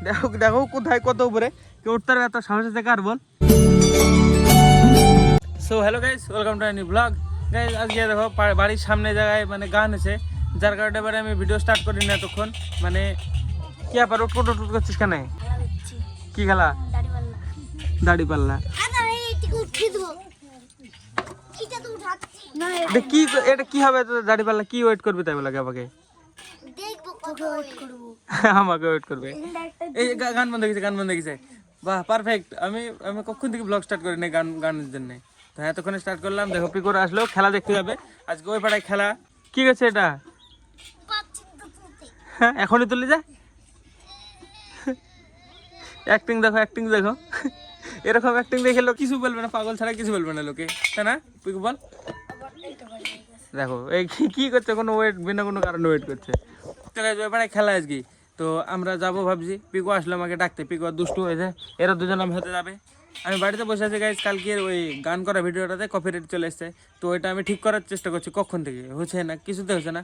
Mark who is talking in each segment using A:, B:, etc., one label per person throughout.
A: দেখো দেখো কোথায় কত উপরে কেউ উঠতে পারবে এত সাহস আছে কার বল। So hello guys, welcome to new blog. Guys আজকে দেখো বাড়ির সামনে জায়গায় মানে গান আছে, যার কারণে এবারে আমি ভিডিও স্টার্ট করি না এতক্ষণ। মানে কি ব্যাপার উঠ করছিস কেন? কি খেলা? দাড়ি পাল্লা। কি এটা কি হবে? দাড়ি পাল্লা কি ওয়েট করবি তাই বলে আমাকে? আমাকে ওয়েট করবে। এই গান বন্ধ গেছে, গান বন্ধ গেছে। বাহ পারফেক্ট। আমি কখন থেকে ব্লগ স্টার্ট করি না গানের জন্য, তো এতক্ষণে স্টার্ট করলাম। দেখো পিকোর আসলো, খেলা দেখতে যাবে আজকে ওই পাড়ায় খেলা। কি গেছে এটা? হ্যাঁ এখনই তুলে যা। অ্যাক্টিং দেখো, অ্যাক্টিং দেখো। এরকম অ্যাক্টিং দেখে লোক কিছু বলবে না, পাগল ছাড়া কিছু বলবে না লোকে, তাই না পিকু বল? দেখো এই কি করছে, কোনো ওয়েট বিনা কোনো কারণে ওয়েট করছে। চলে আসবে এবারে খেলা আজকে, তো আমরা যাবো ভাবছি। পিকু আসলো আমাকে ডাকতে, পিকু দুষ্টু হয়েছে, এরা দুজন আমি হতে যাবে। আমি বাড়িতে বসে আছি গাইজ, কালকের ওই গান করা ভিডিওটাতে কপিরাইট চলে এসছে, তো ওইটা আমি ঠিক করার চেষ্টা করছি। কখন থেকে হচ্ছে না, কিছুতে হচ্ছে না।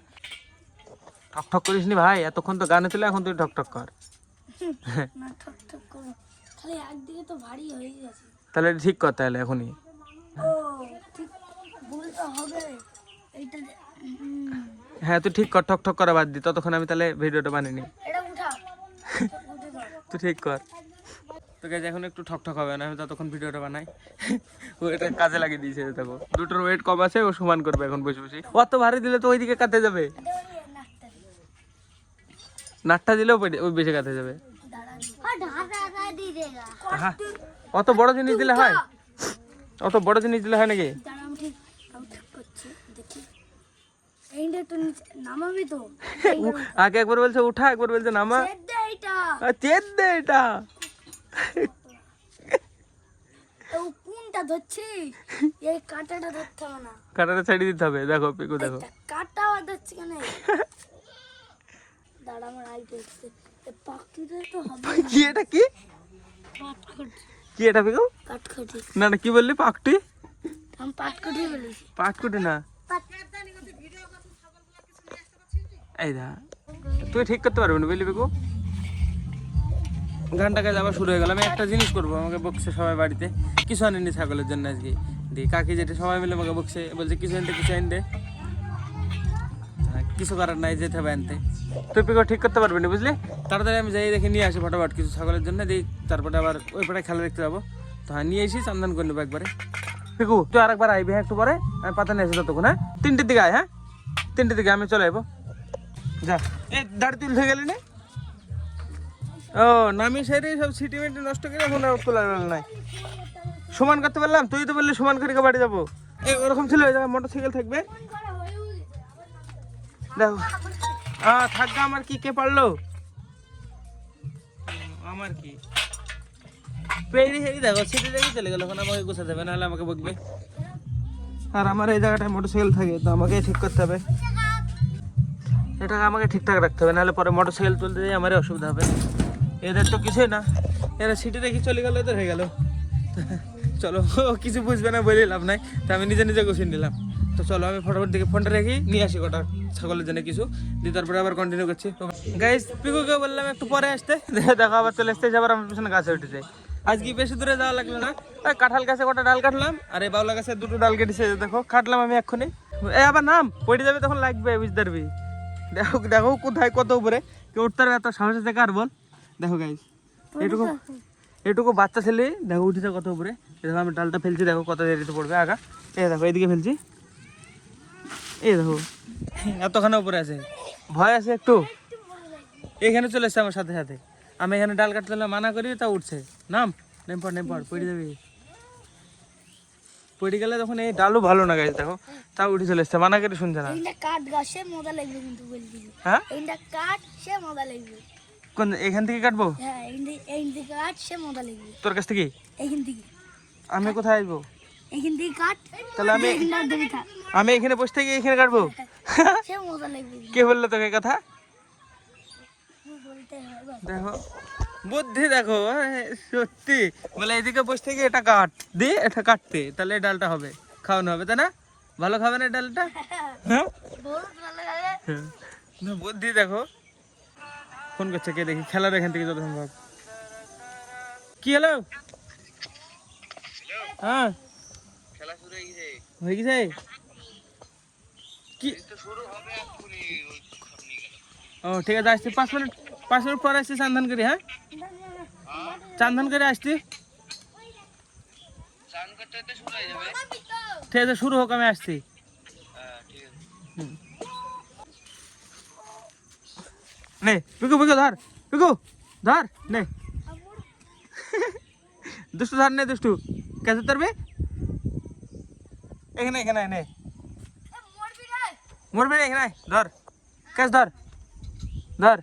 A: ঠক করিস নি ভাই, এতক্ষণ তো গানে ছিল, এখন তুই ঠক কর। তাহলে ঠিক কর তাহলে এখনই। হ্যাঁ তুই ঠিক কর, ঠক করা বাদ দি, ততক্ষণ আমি তাহলে ভিডিওটা বানিয়ে নি। তুই ঠিক কর। তো গাইজ এখন একটু ঠক হবে না, আমি ততক্ষণ ভিডিওটা বানাই। ওইটা কাজে লাগিয়ে দিয়েছে। দেখো দুটোর ওয়েট কম আছে, ও সমান করবে এখন বসে বসে। অত ভারী দিলে তো ওইদিকে কাটে যাবে, নাটটা দিলেও ওই বেশি কাটে যাবে। অত বড় জিনিস দিলে হয়? অত বড় জিনিস দিলে হয় নাকি? আগে একবার বলছে উঠা, একবার বলছে নামা। চেদ দে এটা। কাটাটা ছাড়িয়ে দিতে হবে। দেখো পিকু দেখো কি এটা, কি কি এটা পিকু? না না কি বললি? পাকটি? পাটকুটি না, এই দা তুই ঠিক করতে পারবি না বুঝলি পিকু। গানটাকে আবার শুরু হয়ে গেল। আমি একটা জিনিস করবো, আমাকে বকছে সবাই বাড়িতে, কিছু আনেনি ছাগলের জন্য আজকে। দিয়ে কাকি যেটা সবাই মিলে আমাকে বকছে, বলছে কিছু আনতে, কিছু আনতে। কিছু করার নাই, যেতে হবে আনতে। তুই পিকু ঠিক করতে পারবি না বুঝলি। তাড়াতাড়ি আমি যাই দেখে নিয়ে আসি ফটাফট কিছু ছাগলের জন্য, দিই তারপরে আবার ওই পাড়ায় খেলা দেখতে যাবো। তো হ্যাঁ নিয়ে এসি, চান্দান করে নেবো একবারে। পিকু তুই আরেকবার আইবি হ্যাঁ, একটু পরে আমি পাতা নিয়ে আসি ততক্ষণ। হ্যাঁ 3টের দিকে আয়, হ্যাঁ 3টের দিকে আমি চলে যাবো। যা এই দাড়ি তুলতে গেলি না? ও নামি সাইডে সব সিটি মিটি নষ্ট করে এখন আর তোলার বেলা নাই। সমান করতে পারলাম, তুই তো বললি সমান করে বাড়ি যাবো। ওরকম ছিল, ওই জায়গায় মোটরসাইকেল থাকবে। দেখো থাকবে আমার কি, কে পারলো আমার কি পেরি হেরি। দেখো সিটি রেখে চলে গেল, এখন আমাকে গোছা দেবে, নাহলে আমাকে বকবে। আর আমার এই জায়গাটায় মোটরসাইকেল থাকে, তো আমাকে ঠিক করতে হবে। এটা আমাকে ঠিকঠাক রাখতে হবে, নাহলে পরে মোটরসাইকেল তুলতে যাই আমার অসুবিধা হবে। এদের তো কিছুই না, এরা সিটি রেখে চলে গেল, এদের হয়ে গেল। চলো কিছু বুঝবে না বলে লাভ নাই, তো আমি নিজে নিজে গুছিয়ে নিলাম। তো চলো আমি ফটোফট দিকে ফোনটা রেখে নিয়ে আসি কটা ছাগলের জন্য কিছু দিয়ে, তারপরে আবার কন্টিনিউ করছি। গাইস পিকুকে বললাম একটু পরে আসতে, দেখো আবার চলে আসতে, আবার আমার পিছনে গাছে উঠেছে। আজকে বেশি দূরে যাওয়া লাগলো না, কাঁঠাল গাছে কটা ডাল কাটলাম, আর এই বাউলা গাছে 2টো ডাল কেটেছে। দেখো কাটলাম আমি এক্ষুনি। আবার নাম পড়ে যাবে, তখন লাগবে বুঝতে পারবি। দেখো দেখো কোথায় কত উপরে কেউ উঠতে পারবে এত সাহস আছে কার বল। দেখো গাইস এটুকু বাচ্চা ছেলে দেখো উঠেছে কত উপরে। দেখো আমি ডালটা ফেলছি, দেখো কত দেরিতে পড়বে আগা। এই দেখো এইদিকে ফেলছি, এই দেখো এতখানে উপরে আছে। ভয় আছে একটু, এখানে চলে এসছে আমার সাথে সাথে। আমি এখানে ডাল কাটতে মানা করি, তা উঠছে। নাম নেম পড় পড়ে যাবি, পড়ে গেলে তখন এই ডালও ভালো না গাইস। দেখো তাও উঠে চলে এসছে, মানা করে শুনছে না। হ্যাঁ কোন এখান থেকে কাটবো? তোর কাছ থেকে? আমি কোথায় আসবো? তাহলে আমি এখানে বসে থেকে এখানে কাটবো? কে বললো তোকে কথা? দেখো বুদ্ধি দেখো, সত্যি বলে এদিকে বসে থেকে এটা কাট দি, এটা কাটতে, তাহলে ডালটা হবে, খাওয়ানো হবে, তাই না? ভালো খাবে না ডালটা? হ্যাঁ বুদ্ধি দেখো। ফোন করছে কে দেখি, খেলার এখান থেকে যত সম্ভব। কি হলো? হ্যাঁ
B: খেলা শুরু হয়ে গেছে।
A: হয়ে গেছে কি?
B: তো শুরু হবে এক্ষুনি, ওই খবর নিয়ে গেল।
A: ও ঠিক আছে, আসছি 5 মিনিট পরে আসছি, চান্দান করি। হ্যাঁ চান্দান করে আসছি।
B: চান করতে করতে শুরু হয়ে যাবে।
A: ঠিক আছে, শুরু হোক, আমি আসছি।
B: হ্যাঁ ঠিক আছে।
A: নে পিকু পিকু ধর, পিকু ধর নে। দুষ্টু ধর, নে দুষ্টু, কেসে ধরবে? এখানে এখানে নে, মরবি না, এখানে ধর, কেস ধর, ধর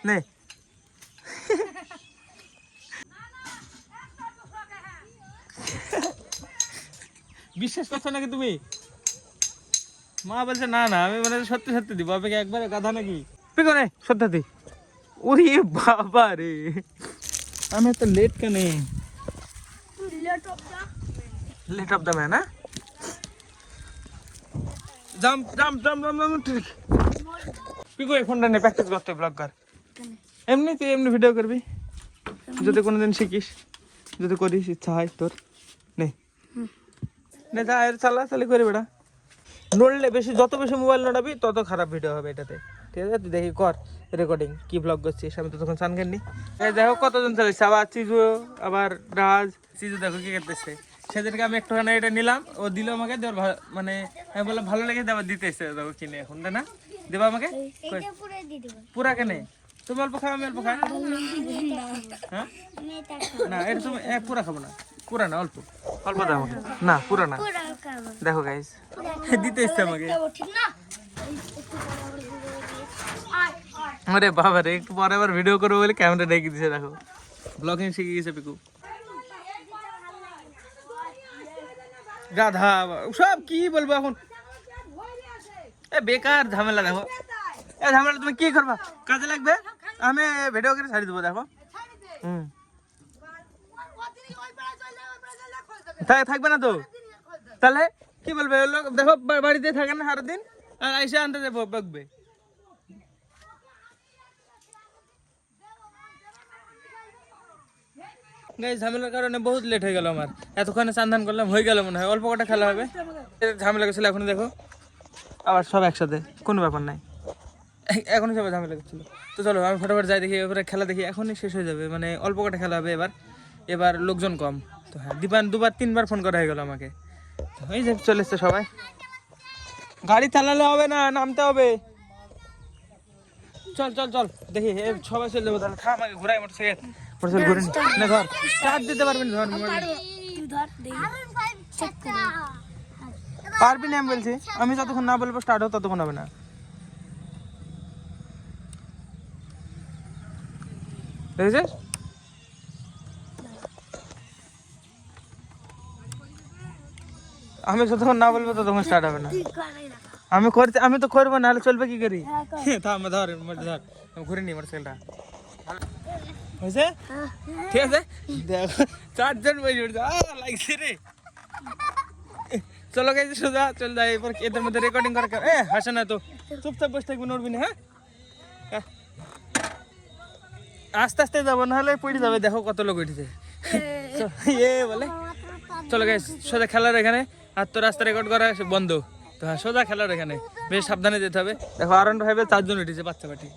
A: নে। বিশ্বাস করছো নাকি তুমি? মা বলছে না না, আমি মানে সত্যি সত্যি দিব। আপনি একবারে গাধা নাকি? পিকো নে, সত্যি। ওরে বাবা রে, আমি এত লেট কেন? Late of the man. হ্যাঁ জাম্প জাম্প জাম্প জাম্প। পিকো এই ফোনটা নে, প্র্যাকটিস করতে ব্লগ কর। এমনি তুই এমনি ভিডিও করবি, যদি কোনোদিন শিখিস, যদি করিস, ইচ্ছা হয় তোর। নে নে যা, এর চালাচালি করে বেড়া। নড়লে বেশি, যত বেশি মোবাইল নড়াবি তত খারাপ ভিডিও হবে এটাতে। ঠিক আছে, তুই দেখি কর রেকর্ডিং, কি ব্লগ করছিস। আমি তো তখন চান খাননি। দেখো কতজন চলেছে, আবার চিজু, আবার রাজ। চিজু দেখো কি করতেছে। সেদিনকে আমি একটুখানি এটা নিলাম, ও দিল আমাকে, মানে আমি বললাম ভালো লেগে আবার দিতেছে। দেখো কিনে এখন, তাই না? দেবা আমাকে পুরা কেনে? তুমি অল্প খাও, আমি অল্প খাই। হ্যাঁ না, এটা তুমি পুরা খাবো না, পুরা না, অল্প অল্প দাও আমাকে। না পুরা না, দেখো গাইস দিতে এসছে আমাকে। আরে বাবা রে, একটু পরে আবার ভিডিও করবো বলে ক্যামেরা রেখে দিছে। দেখো ব্লগিং শিখে গেছে পিকু। গাধা সব, কি বলবো এখন, এ বেকার ঝামেলা। দেখো এ ঝামেলা তুমি কি করবা, কাজে লাগবে। আমি ভিডিও করে ছাড়ি দেবো। দেখো থাকবে না তো, তাহলে কি বলবে লোক? দেখো বাড়িতে থাকে না সারাদিন, আর আইসা আনতে যাবো বকবে। ঝামেলার কারণে বহুত লেট হয়ে গেল আমার। এতক্ষণে চান্দান করলাম, হয়ে গেল মনে হয়। অল্প কটা খেলা হবে, ঝামেলা করছিল। এখন দেখো আবার সব একসাথে, কোনো ব্যাপার নাই। এখনই সবাই ঝামেলা করছিল। তো চলো আমি ফটোফট যাই, দেখি এবারে খেলা দেখি। এখনই শেষ হয়ে যাবে, মানে অল্প কটা খেলা হবে এবার লোকজন কম। তো হ্যাঁ, দীপান 2-3বার ফোন করা হয়ে গেল আমাকে। এই যে চলে এসছে সবাই। গাড়ি চালালে হবে না, নামতে হবে। চল চল চল দেখি, সবাই চলে যাবো। তাহলে খা, আমাকে ঘুরাই মোটরসাইকেল ঘুরে নি। ধর, স্টার্ট দিতে পারবি না? পারবি না আমি বলছি। আমি যতক্ষণ না বলবো স্টার্ট হোক, ততক্ষণ হবে না। দেখেছিস? আমি যতক্ষণ না বলবো ততক্ষণ স্টার্ট হবে না। আমি তো করবো, নাহলে চলবে কি করি? থাম, ধর ধর, ঘুরে নি মোটরসাইকেলটা। হয়েছে? ঠিক আছে, দেখো 4 জন বসে লাগছে রে। চলো গাইজ, সোজা চল যাই। এবার এদের মধ্যে রেকর্ডিং করা, হাসে না তো, চুপচাপ বসে থাকবি, নড়বি না। হ্যাঁ আস্তে আস্তে যাবো, নাহলে পড়ে যাবে। দেখো কত লোক উঠেছে। বলে চলো গাইজ, সোজা খেলার এখানে। আর তো রাস্তা রেকর্ড করা বন্ধ, তো হ্যাঁ সোজা খেলার এখানে। বেশ সাবধানে যেতে হবে। দেখো আরন ভাইবে 4 জন উঠেছে, বাচ্চা পাটি।